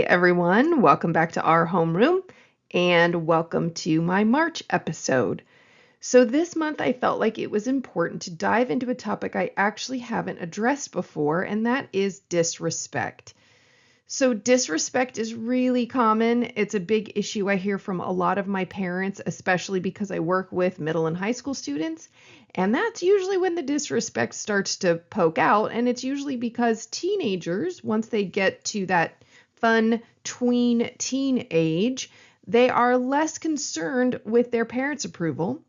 everyone. Welcome back to our homeroom and welcome to my March episode. So this month I felt like it was important to dive into a topic I actually haven't addressed before, and that is disrespect. So disrespect is really common. It's a big issue I hear from a lot of my parents, especially because I work with middle and high school students. And that's usually when the disrespect starts to poke out. And it's usually because teenagers, once they get to that fun tween teen age, they are less concerned with their parents' approval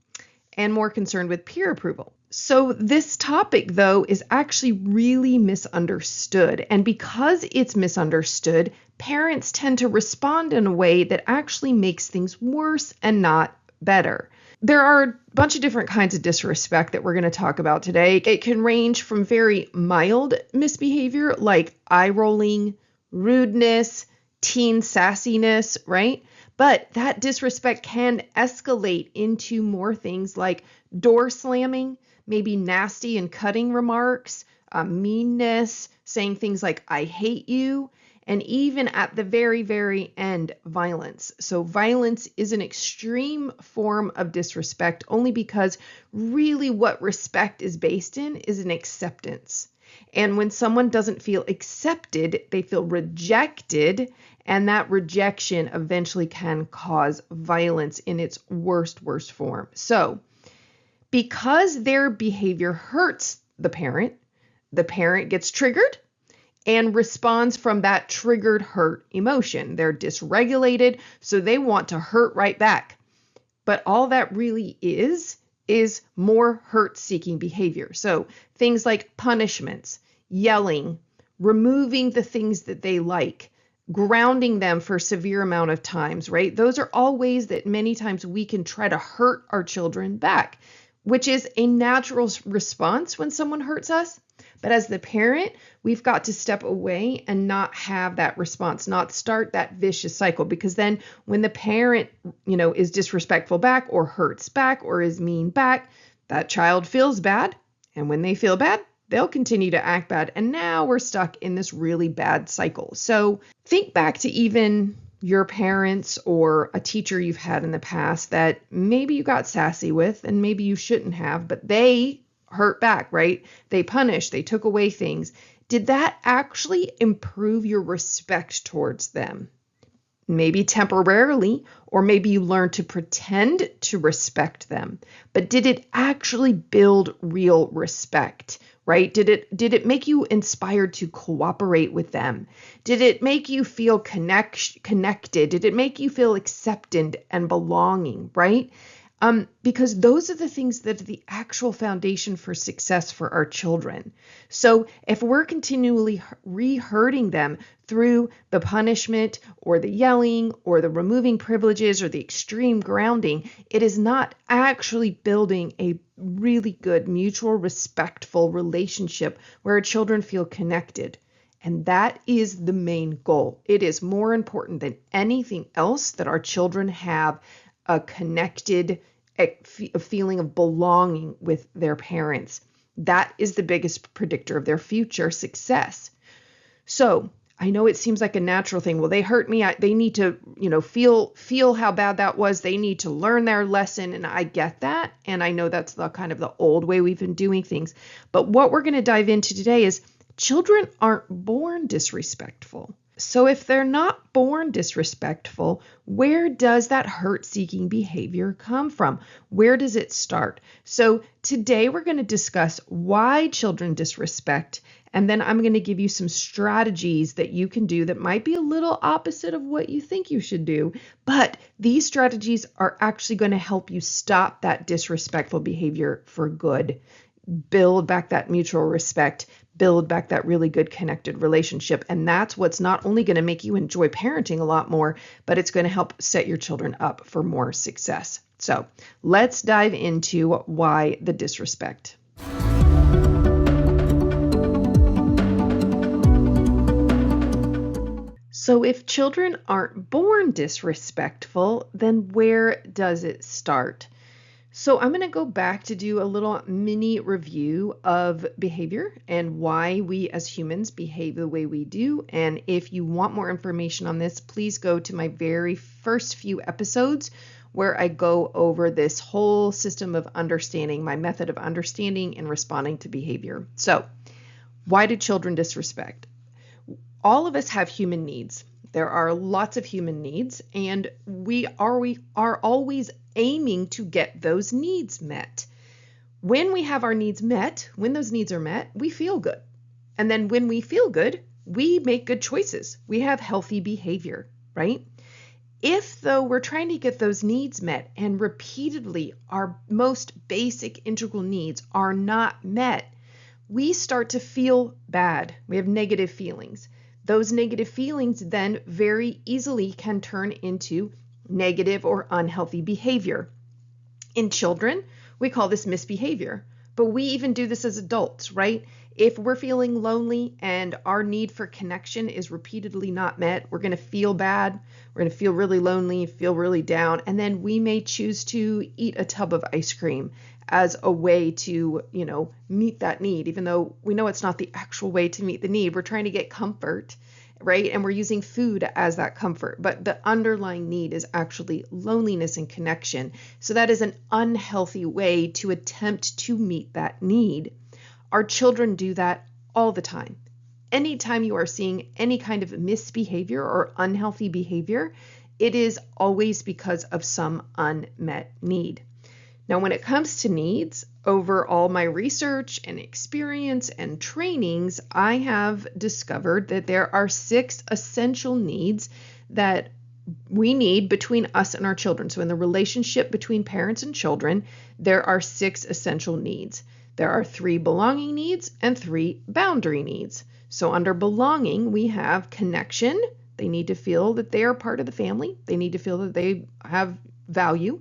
and more concerned with peer approval. So this topic, though, is actually really misunderstood. And because it's misunderstood, parents tend to respond in a way that actually makes things worse and not better. There are a bunch of different kinds of disrespect that we're going to talk about today. It can range from very mild misbehavior like eye rolling, rudeness, teen sassiness, right? But that disrespect can escalate into more things like door slamming, maybe nasty and cutting remarks, meanness, saying things like, I hate you, and even at the very, very end, violence. So violence is an extreme form of disrespect only because really what respect is based in is an acceptance. And when someone doesn't feel accepted, they feel rejected, and that rejection eventually can cause violence in its worst form. So, because their behavior hurts the parent gets triggered and responds from that triggered hurt emotion. They're dysregulated, so they want to hurt right back. But all that really is more hurt-seeking behavior. So things like punishments, yelling, removing the things that they like, grounding them for a severe amount of times, right? Those are all ways that many times we can try to hurt our children back, which is a natural response when someone hurts us. But as the parent, we've got to step away and not have that response, not start that vicious cycle, because then when the parent, is disrespectful back or hurts back or is mean back, that child feels bad. And when they feel bad, they'll continue to act bad. And now we're stuck in this really bad cycle. So think back to even your parents or a teacher you've had in the past that maybe you got sassy with and maybe you shouldn't have, but they hurt back, right? They punished, they took away things. Did that actually improve your respect towards them? Maybe temporarily, or maybe you learned to pretend to respect them. But did it actually build real respect, right? Did it make you inspired to cooperate with them? Did it make you feel connected? Did it make you feel accepted and belonging, right? Because those are the things that are the actual foundation for success for our children. So if we're continually re-hurting them through the punishment or the yelling or the removing privileges or the extreme grounding, it is not actually building a really good mutual respectful relationship where our children feel connected. And that is the main goal. It is more important than anything else that our children have a connected a feeling of belonging with their parents. That is the biggest predictor of their future success. So I know it seems like a natural thing. Well, they hurt me. They need to, feel how bad that was. They need to learn their lesson. And I get that. And I know that's the kind of the old way we've been doing things. But what we're going to dive into today is children aren't born disrespectful. So if they're not born disrespectful, where does that hurt-seeking behavior come from? Where does it start? So today we're going to discuss why children disrespect, and then I'm going to give you some strategies that you can do that might be a little opposite of what you think you should do, but these strategies are actually going to help you stop that disrespectful behavior for good. Build back that mutual respect, build back that really good connected relationship. And that's what's not only going to make you enjoy parenting a lot more, but it's going to help set your children up for more success. So let's dive into why the disrespect. So if children aren't born disrespectful, then where does it start? So I'm going to go back to do a little mini review of behavior and why we as humans behave the way we do. And if you want more information on this, please go to my very first few episodes where I go over this whole system of understanding, my method of understanding and responding to behavior. So, why do children disrespect? All of us have human needs. There are lots of human needs, and we are always aiming to get those needs met. When we have our needs met, when those needs are met, we feel good. And then when we feel good, we make good choices. We have healthy behavior, right? If, though, we're trying to get those needs met and repeatedly our most basic integral needs are not met, we start to feel bad. We have negative feelings. Those negative feelings then very easily can turn into negative or unhealthy behavior. In children, we call this misbehavior, but we even do this as adults, right? If we're feeling lonely and our need for connection is repeatedly not met, we're going to feel bad. We're going to feel really lonely, feel really down, and then we may choose to eat a tub of ice cream as a way to, meet that need, even though we know it's not the actual way to meet the need. We're trying to get comfort, right? And we're using food as that comfort, but the underlying need is actually loneliness and connection. So that is an unhealthy way to attempt to meet that need. Our children do that all the time. Anytime you are seeing any kind of misbehavior or unhealthy behavior, it is always because of some unmet need. Now, when it comes to needs, over all my research and experience and trainings, I have discovered that there are 6 essential needs that we need between us and our children. So in the relationship between parents and children, there are 6 essential needs. There are 3 belonging needs and 3 boundary needs. So under belonging, we have connection. They need to feel that they are part of the family. They need to feel that they have value.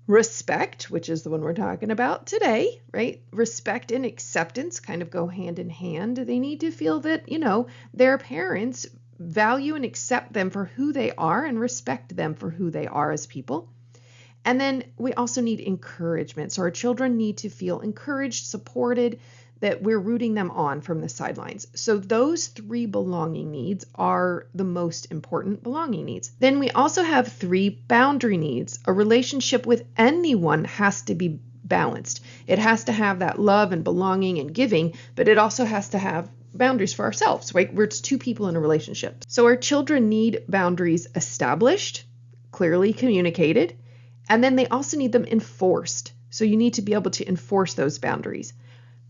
Respect, which is the one we're talking about today, right? Respect and acceptance kind of go hand in hand. They need to feel that, their parents value and accept them for who they are and respect them for who they are as people. And then we also need encouragement. So our children need to feel encouraged, supported, that we're rooting them on from the sidelines. So those 3 belonging needs are the most important belonging needs. Then we also have 3 boundary needs. A relationship with anyone has to be balanced. It has to have that love and belonging and giving, but it also has to have boundaries for ourselves, right? We're 2 people in a relationship. So our children need boundaries established, clearly communicated, and then they also need them enforced. So you need to be able to enforce those boundaries.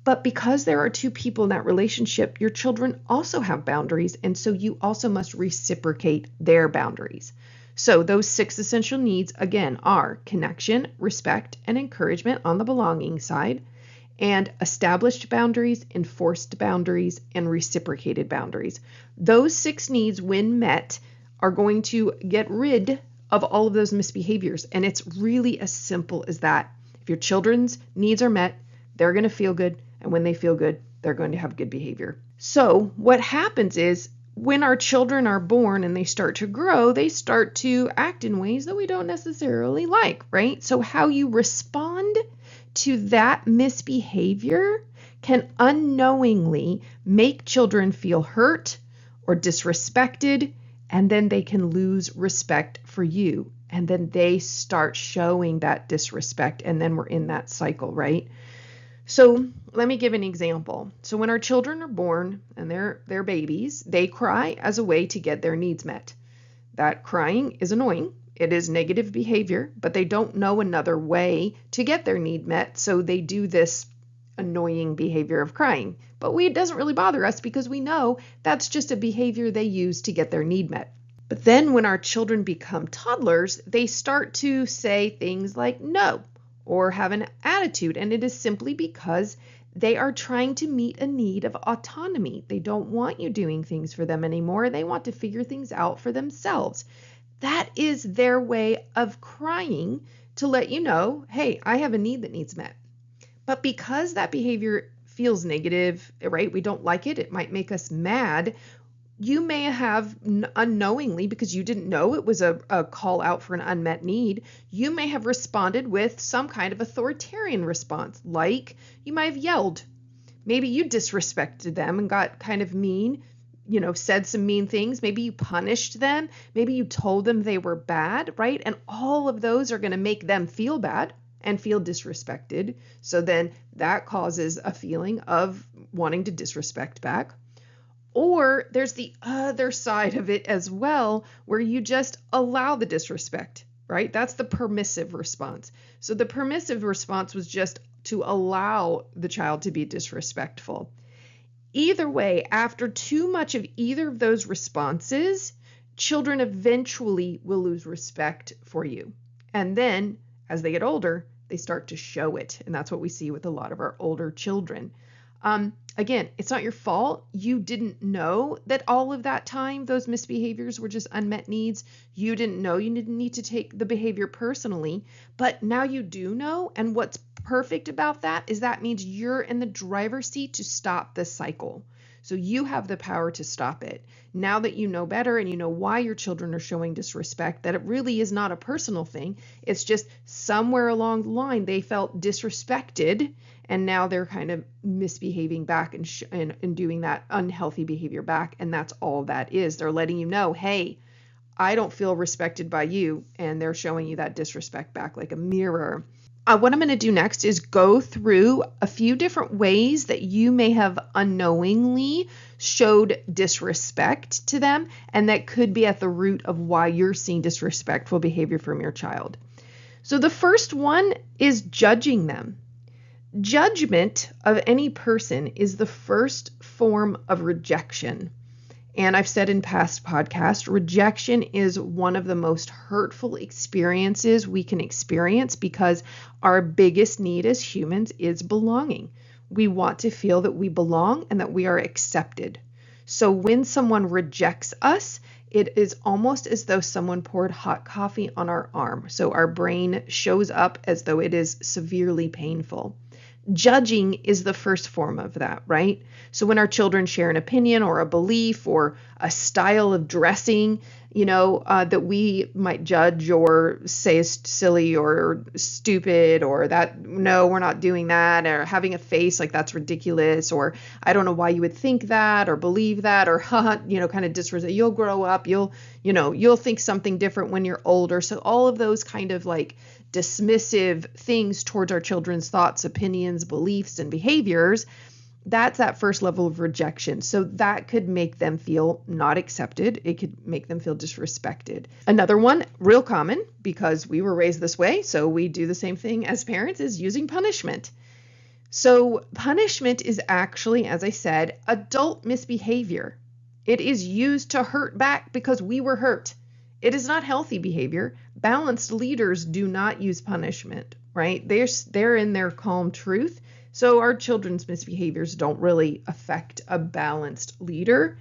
But because there are 2 people in that relationship, your children also have boundaries, and so you also must reciprocate their boundaries. So those 6 essential needs, again, are connection, respect, and encouragement on the belonging side, and established boundaries, enforced boundaries, and reciprocated boundaries. Those 6 needs, when met, are going to get rid of all of those misbehaviors, and it's really as simple as that. If your children's needs are met, they're going to feel good. And when they feel good, they're going to have good behavior. So what happens is when our children are born and they start to grow, they start to act in ways that we don't necessarily like, right? So how you respond to that misbehavior can unknowingly make children feel hurt or disrespected, and then they can lose respect for you. And then they start showing that disrespect, and then we're in that cycle, right? So let me give an example. So when our children are born and they're babies, they cry as a way to get their needs met. That crying is annoying. It is negative behavior, but they don't know another way to get their need met. So they do this annoying behavior of crying. But it doesn't really bother us because we know that's just a behavior they use to get their need met. But then when our children become toddlers, they start to say things like no, or have an attitude, and it is simply because they are trying to meet a need of autonomy. They don't want you doing things for them anymore. They want to figure things out for themselves. That is their way of crying to let you know, hey, I have a need that needs met. But because that behavior feels negative, right? We don't like it. It might make us mad. You may have unknowingly, because you didn't know it was a call out for an unmet need, you may have responded with some kind of authoritarian response, like you might have yelled. Maybe you disrespected them and got kind of mean, said some mean things. Maybe you punished them. Maybe you told them they were bad, right? And all of those are going to make them feel bad and feel disrespected. So then that causes a feeling of wanting to disrespect back. Or there's the other side of it as well, where you just allow the disrespect, right? That's the permissive response. So the permissive response was just to allow the child to be disrespectful. Either way, after too much of either of those responses, children eventually will lose respect for you. And then as they get older, they start to show it. And that's what we see with a lot of our older children. Again, it's not your fault. You didn't know that all of that time, those misbehaviors were just unmet needs. You didn't know you didn't need to take the behavior personally, but now you do know. And what's perfect about that is that means you're in the driver's seat to stop this cycle. So you have the power to stop it. Now that you know better and you know why your children are showing disrespect, that it really is not a personal thing. It's just somewhere along the line they felt disrespected, and now they're kind of misbehaving back and doing that unhealthy behavior back. And that's all that is. They're letting you know, hey, I don't feel respected by you. And they're showing you that disrespect back like a mirror. What I'm going to do next is go through a few different ways that you may have unknowingly showed disrespect to them, and that could be at the root of why you're seeing disrespectful behavior from your child. So the first one is judging them. Judgment of any person is the first form of rejection. And I've said in past podcasts, rejection is one of the most hurtful experiences we can experience because our biggest need as humans is belonging. We want to feel that we belong and that we are accepted. So when someone rejects us, it is almost as though someone poured hot coffee on our arm. So our brain shows up as though it is severely painful. Judging is the first form of that, right? So when our children share an opinion or a belief or a style of dressing, that we might judge or say is silly or stupid, or that, no, we're not doing that, or having a face like that's ridiculous, or I don't know why you would think that or believe that, or, kind of disrespect. You'll grow up, you'll think something different when you're older. So all of those kind of like dismissive things towards our children's thoughts, opinions, beliefs, and behaviors, that's that first level of rejection. So that could make them feel not accepted. It could make them feel disrespected. Another one, real common, because we were raised this way, so we do the same thing as parents, is using punishment. So punishment is actually, as I said, adult misbehavior. It is used to hurt back because we were hurt. It is not healthy behavior. Balanced leaders do not use punishment, right? They're in their calm truth. So our children's misbehaviors don't really affect a balanced leader.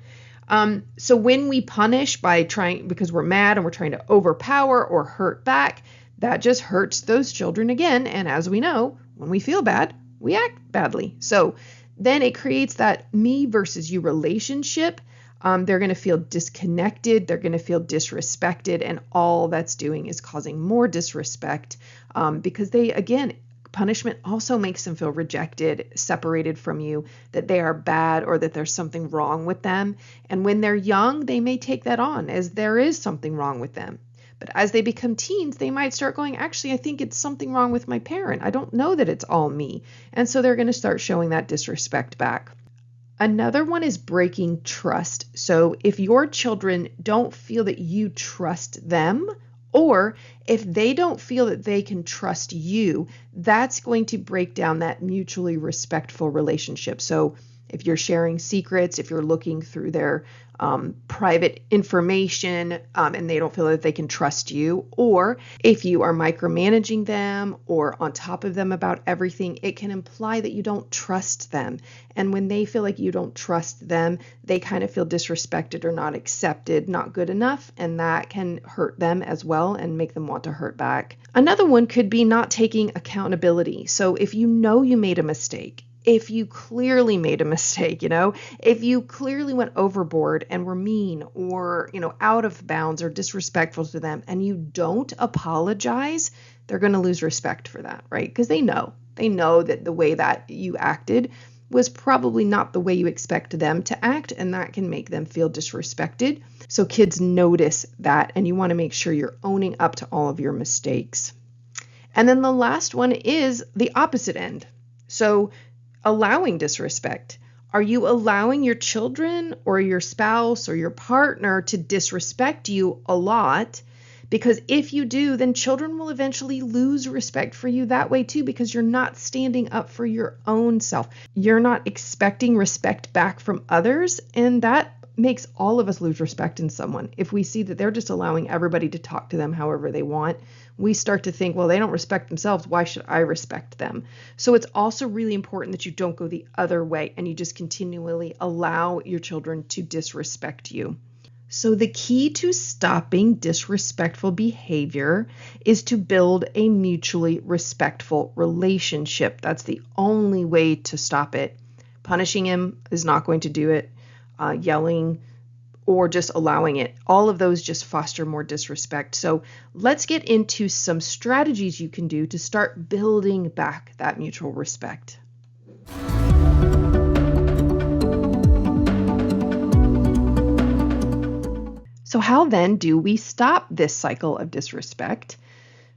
So when we punish because we're mad and we're trying to overpower or hurt back, that just hurts those children again. And as we know, when we feel bad, we act badly. So then it creates that me versus you relationship. They're going to feel disconnected. They're going to feel disrespected. And all that's doing is causing more disrespect because punishment also makes them feel rejected, separated from you, that they are bad or that there's something wrong with them. And when they're young, they may take that on as there is something wrong with them. But as they become teens, they might start going, actually, I think it's something wrong with my parent. I don't know that it's all me. And so they're going to start showing that disrespect back. Another one is breaking trust. So if your children don't feel that you trust them, or if they don't feel that they can trust you, that's going to break down that mutually respectful relationship. So if you're sharing secrets, if you're looking through their private information and they don't feel that they can trust you, or if you are micromanaging them or on top of them about everything, it can imply that you don't trust them. And when they feel like you don't trust them, they kind of feel disrespected or not accepted, not good enough, and that can hurt them as well and make them want to hurt back. Another one could be not taking accountability. So if you know you made a mistake, if you clearly made a mistake, if you clearly went overboard and were mean or, out of bounds or disrespectful to them and you don't apologize, they're going to lose respect for that, right? Because they know that the way that you acted was probably not the way you expect them to act, and that can make them feel disrespected. So kids notice that, and you want to make sure you're owning up to all of your mistakes. And then the last one is the opposite end. So allowing disrespect. Are you allowing your children or your spouse or your partner to disrespect you a lot? Because if you do, then children will eventually lose respect for you that way too, because you're not standing up for your own self. You're not expecting respect back from others, and that makes all of us lose respect in someone. If we see that they're just allowing everybody to talk to them however they want, we start to think, well, they don't respect themselves. Why should I respect them? So it's also really important that you don't go the other way and you just continually allow your children to disrespect you. So the key to stopping disrespectful behavior is to build a mutually respectful relationship. That's the only way to stop it. Punishing him is not going to do it. Yelling or just allowing it. All of those just foster more disrespect. So let's get into some strategies you can do to start building back that mutual respect. So how then do we stop this cycle of disrespect?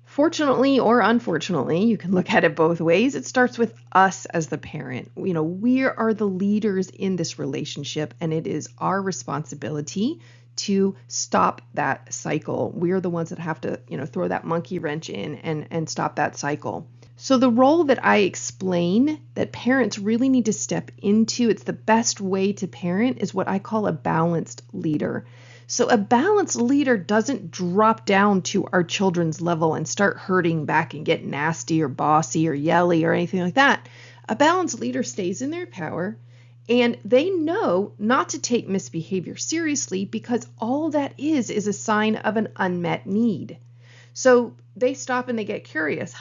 Fortunately or unfortunately, you can look at it both ways. It starts with us as the parent. We are the leaders in this relationship, and it is our responsibility to stop that cycle. We are the ones that have to, throw that monkey wrench in and stop that cycle. So the role that I explain that parents really need to step into, it's the best way to parent, is what I call a balanced leader. So a balanced leader doesn't drop down to our children's level and start hurting back and get nasty or bossy or yelly or anything like that. A balanced leader stays in their power, and they know not to take misbehavior seriously because all that is a sign of an unmet need. So they stop and they get curious,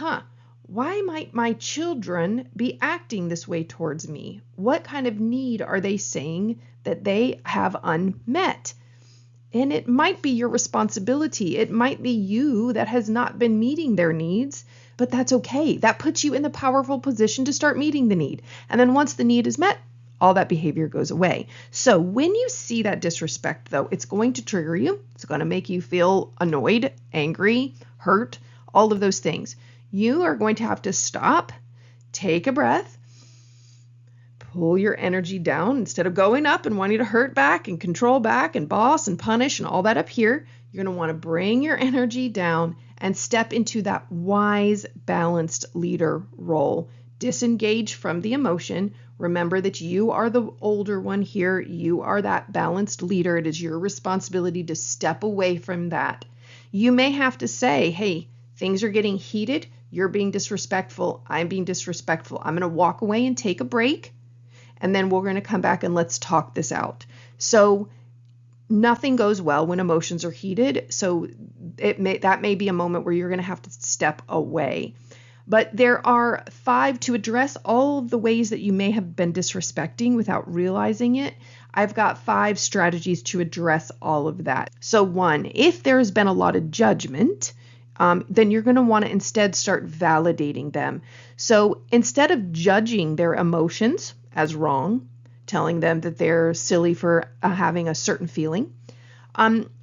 why might my children be acting this way towards me? What kind of need are they saying that they have unmet? And it might be your responsibility. It might be you that has not been meeting their needs, but that's okay. That puts you in the powerful position to start meeting the need. And then once the need is met, all that behavior goes away. So when you see that disrespect, though, it's going to trigger you. It's going to make you feel annoyed, angry, hurt, all of those things. You are going to have to stop, take a breath, pull your energy down. Instead of going up and wanting to hurt back and control back and boss and punish and all that up here, you're going to want to bring your energy down and step into that wise, balanced leader role. Disengage from the emotion. Remember that you are the older one here. You are that balanced leader. It is your responsibility to step away from that. You may have to say, hey, things are getting heated. You're being disrespectful. I'm being disrespectful. I'm going to walk away and take a break. And then we're going to come back and let's talk this out. So nothing goes well when emotions are heated. So that may be a moment where you're going to have to step away. But there are 5 to address all of the ways that you may have been disrespecting without realizing it. I've got 5 strategies to address all of that. So 1, if there has been a lot of judgment, then you're going to want to instead start validating them. So instead of judging their emotions as wrong, telling them that they're silly for having a certain feeling,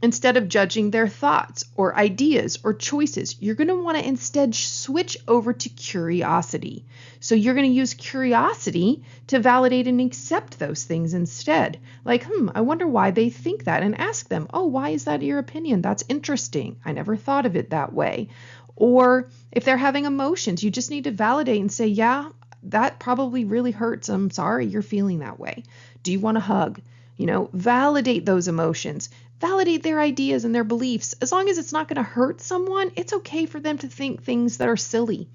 instead of judging their thoughts or ideas or choices, you're going to want to instead switch over to curiosity. So you're going to use curiosity to validate and accept those things instead. Like, I wonder why they think that, and ask them, oh, why is that your opinion? That's interesting. I never thought of it that way. Or if they're having emotions, you just need to validate and say, yeah, that probably really hurts. I'm sorry you're feeling that way. Do you want a hug? Validate those emotions. Validate their ideas and their beliefs. As long as it's not going to hurt someone, it's okay for them to think things that are silly.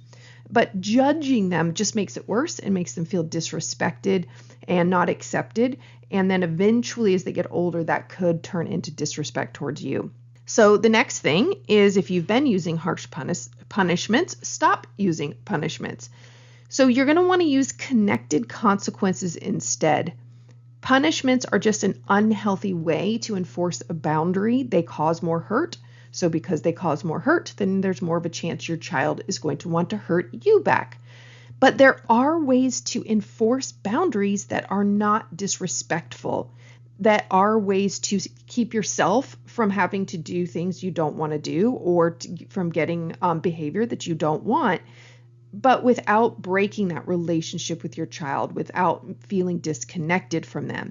But judging them just makes it worse and makes them feel disrespected and not accepted. And then eventually, as they get older, that could turn into disrespect towards you. So the next thing is, if you've been using harsh punishments, stop using punishments. So you're going to want to use connected consequences instead. Punishments are just an unhealthy way to enforce a boundary. They cause more hurt. So because they cause more hurt, then there's more of a chance your child is going to want to hurt you back. But there are ways to enforce boundaries that are not disrespectful, that are ways to keep yourself from having to do things you don't want to do, or from getting behavior that you don't want, but without breaking that relationship with your child, without feeling disconnected from them.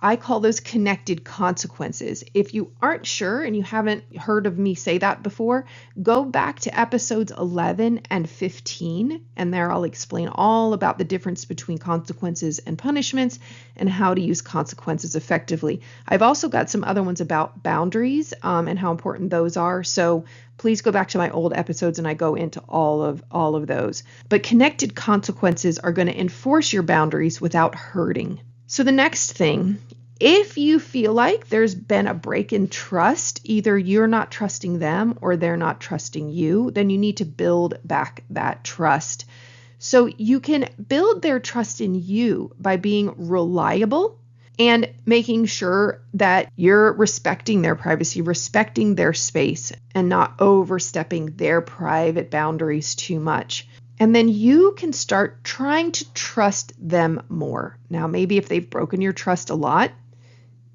I call those connected consequences. If you aren't sure and you haven't heard of me say that before, go back to episodes 11 and 15, and there I'll explain all about the difference between consequences and punishments and how to use consequences effectively. I've also got some other ones about boundaries and how important those are. So please go back to my old episodes and I go into all of those. But connected consequences are going to enforce your boundaries without hurting. So the next thing, if you feel like there's been a break in trust, either you're not trusting them or they're not trusting you, then you need to build back that trust. So you can build their trust in you by being reliable and making sure that you're respecting their privacy, respecting their space, and not overstepping their private boundaries too much. And then you can start trying to trust them more. Now, maybe if they've broken your trust a lot,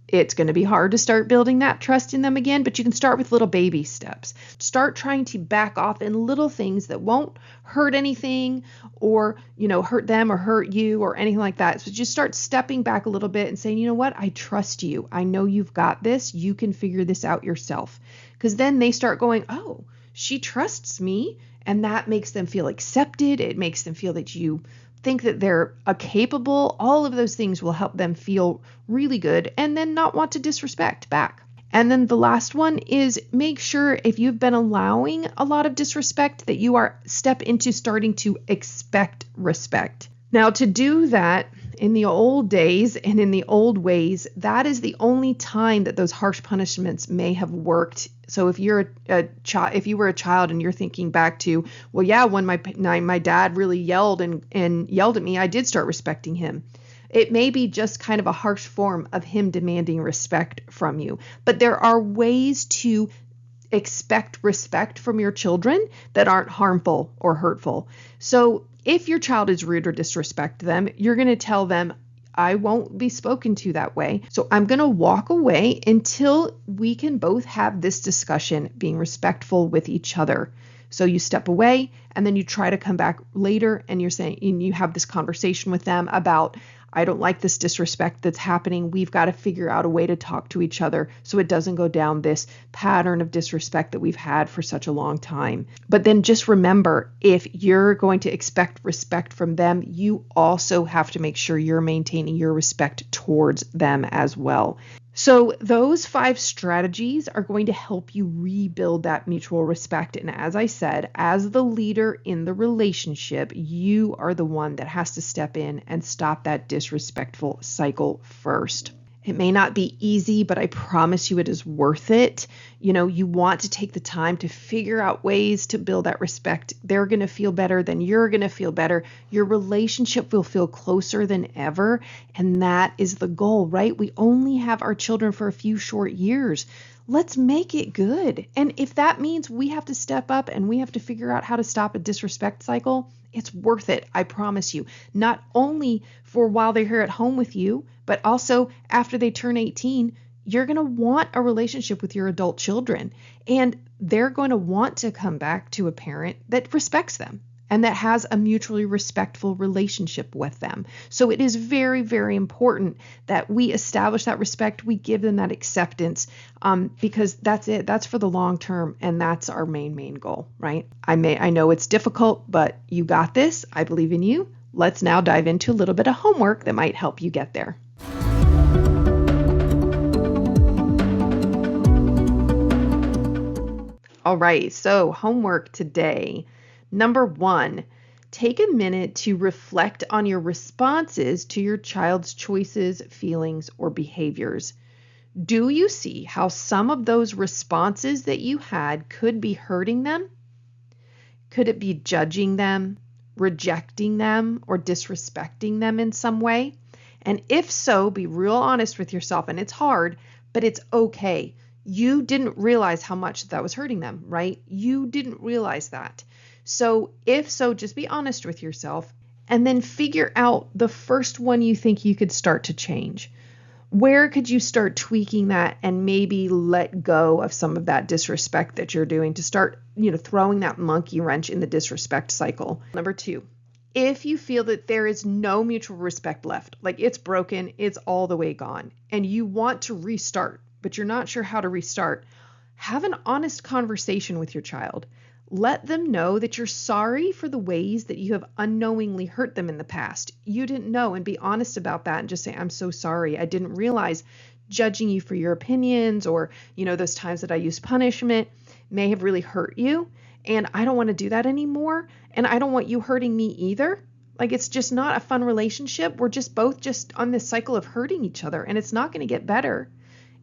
it's going to be hard to start building that trust in them again, but you can start with little baby steps. Start trying to back off in little things that won't hurt anything or, hurt them or hurt you or anything like that. So just start stepping back a little bit and saying, you know what? I trust you. I know you've got this. You can figure this out yourself. Because then they start going, oh, she trusts me. And that makes them feel accepted. It makes them feel that you think that they're capable. All of those things will help them feel really good and then not want to disrespect back. And then the last one is make sure if you've been allowing a lot of disrespect that you are step into starting to expect respect. Now, to do that in the old days and in the old ways, that is the only time that those harsh punishments may have worked. So if you're if you were a child and you're thinking back to, well, yeah, when my dad really yelled and yelled at me, I did start respecting him. It may be just kind of a harsh form of him demanding respect from you, but there are ways to expect respect from your children that aren't harmful or hurtful. So if your child is rude or disrespect them, you're going to tell them, I won't be spoken to that way. So I'm going to walk away until we can both have this discussion, being respectful with each other. So you step away and then you try to come back later and you're saying, and you have this conversation with them about, I don't like this disrespect that's happening. We've got to figure out a way to talk to each other so it doesn't go down this pattern of disrespect that we've had for such a long time. But then just remember, if you're going to expect respect from them, you also have to make sure you're maintaining your respect towards them as well. So those 5 strategies are going to help you rebuild that mutual respect. And as I said, as the leader in the relationship, you are the one that has to step in and stop that disrespectful cycle first. It may not be easy, but I promise you it is worth it. You want to take the time to figure out ways to build that respect. They're going to feel better, then you're going to feel better. Your relationship will feel closer than ever. And that is the goal, right? We only have our children for a few short years. Let's make it good. And if that means we have to step up and we have to figure out how to stop a disrespect cycle, it's worth it. I promise you. Not only for while they're here at home with you, but also after they turn 18, you're going to want a relationship with your adult children. And they're going to want to come back to a parent that respects them and that has a mutually respectful relationship with them. So it is very, very important that we establish that respect. We give them that acceptance because that's it. That's for the long term. And that's our main goal, right? I know it's difficult, but you got this. I believe in you. Let's now dive into a little bit of homework that might help you get there. All right, so homework today. Number 1, take a minute to reflect on your responses to your child's choices, feelings, or behaviors. Do you see how some of those responses that you had could be hurting them? Could it be judging them, rejecting them or disrespecting them in some way? And if so, be real honest with yourself. And it's hard, but it's okay. You didn't realize how much that was hurting them, right? You didn't realize that. So if so, just be honest with yourself and then figure out the first one you think you could start to change. Where could you start tweaking that and maybe let go of some of that disrespect that you're doing to start, throwing that monkey wrench in the disrespect cycle? Number 2, if you feel that there is no mutual respect left, like it's broken, it's all the way gone, and you want to restart, but you're not sure how to restart, have an honest conversation with your child. Let them know that you're sorry for the ways that you have unknowingly hurt them in the past. You didn't know, and be honest about that and just say, I'm so sorry. I didn't realize judging you for your opinions or, those times that I used punishment may have really hurt you. And I don't want to do that anymore. And I don't want you hurting me either. Like, it's just not a fun relationship. We're just both just on this cycle of hurting each other, and it's not going to get better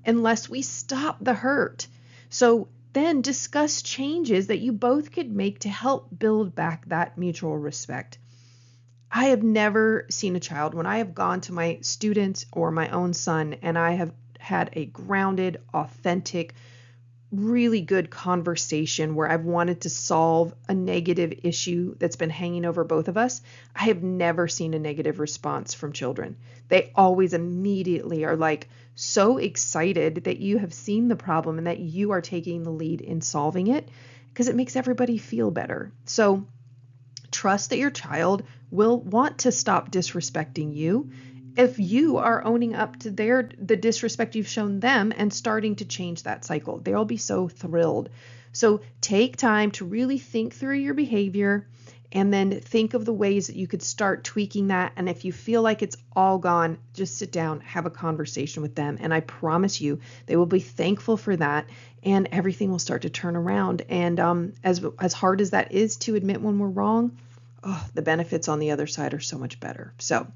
unless we stop the hurt. So then discuss changes that you both could make to help build back that mutual respect. I have never seen a child, when I have gone to my students or my own son, and I have had a grounded, authentic, really good conversation where I've wanted to solve a negative issue that's been hanging over both of us, I have never seen a negative response from children. They always immediately are like so excited that you have seen the problem and that you are taking the lead in solving it, because it makes everybody feel better. So trust that your child will want to stop disrespecting you if you are owning up to the disrespect you've shown them and starting to change that cycle. They'll be so thrilled. So take time to really think through your behavior and then think of the ways that you could start tweaking that. And if you feel like it's all gone, just sit down, have a conversation with them. And I promise you, they will be thankful for that, and everything will start to turn around. And as hard as that is to admit when we're wrong, the benefits on the other side are so much better. So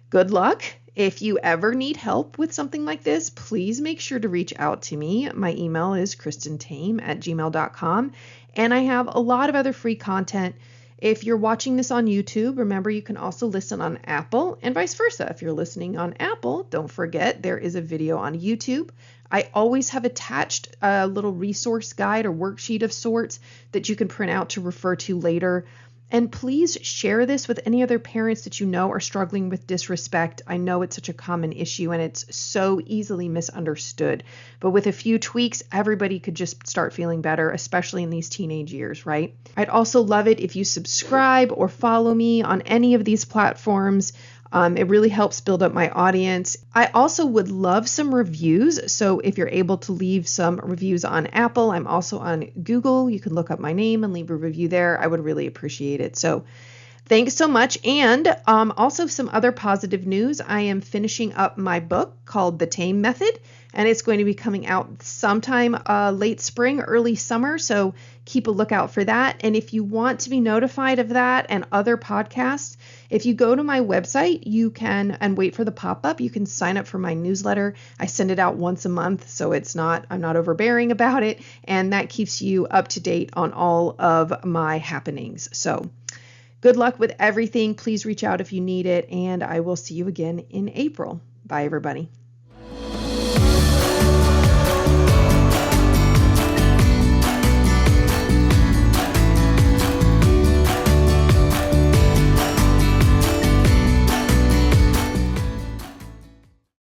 good luck. If you ever need help with something like this, please make sure to reach out to me. My email is kristentame@gmail.com, and I have a lot of other free content. If you're watching this on YouTube, remember you can also listen on Apple, and vice versa. If you're listening on Apple, don't forget there is a video on YouTube. I always have attached a little resource guide or worksheet of sorts that you can print out to refer to later. And please share this with any other parents that you know are struggling with disrespect. I know it's such a common issue and it's so easily misunderstood. But with a few tweaks, everybody could just start feeling better, especially in these teenage years, right? I'd also love it if you subscribe or follow me on any of these platforms. It really helps build up my audience. I also would love some reviews. So if you're able to leave some reviews on Apple, I'm also on Google. You can look up my name and leave a review there. I would really appreciate it. So thanks so much. And also some other positive news. I am finishing up my book called The Tame Method, and it's going to be coming out sometime late spring, early summer. So keep a lookout for that. And if you want to be notified of that and other podcasts, if you go to my website, you can, and wait for the pop-up, you can sign up for my newsletter. I send it out once a month, so I'm not overbearing about it. And that keeps you up to date on all of my happenings. So good luck with everything. Please reach out if you need it, and I will see you again in April. Bye, everybody.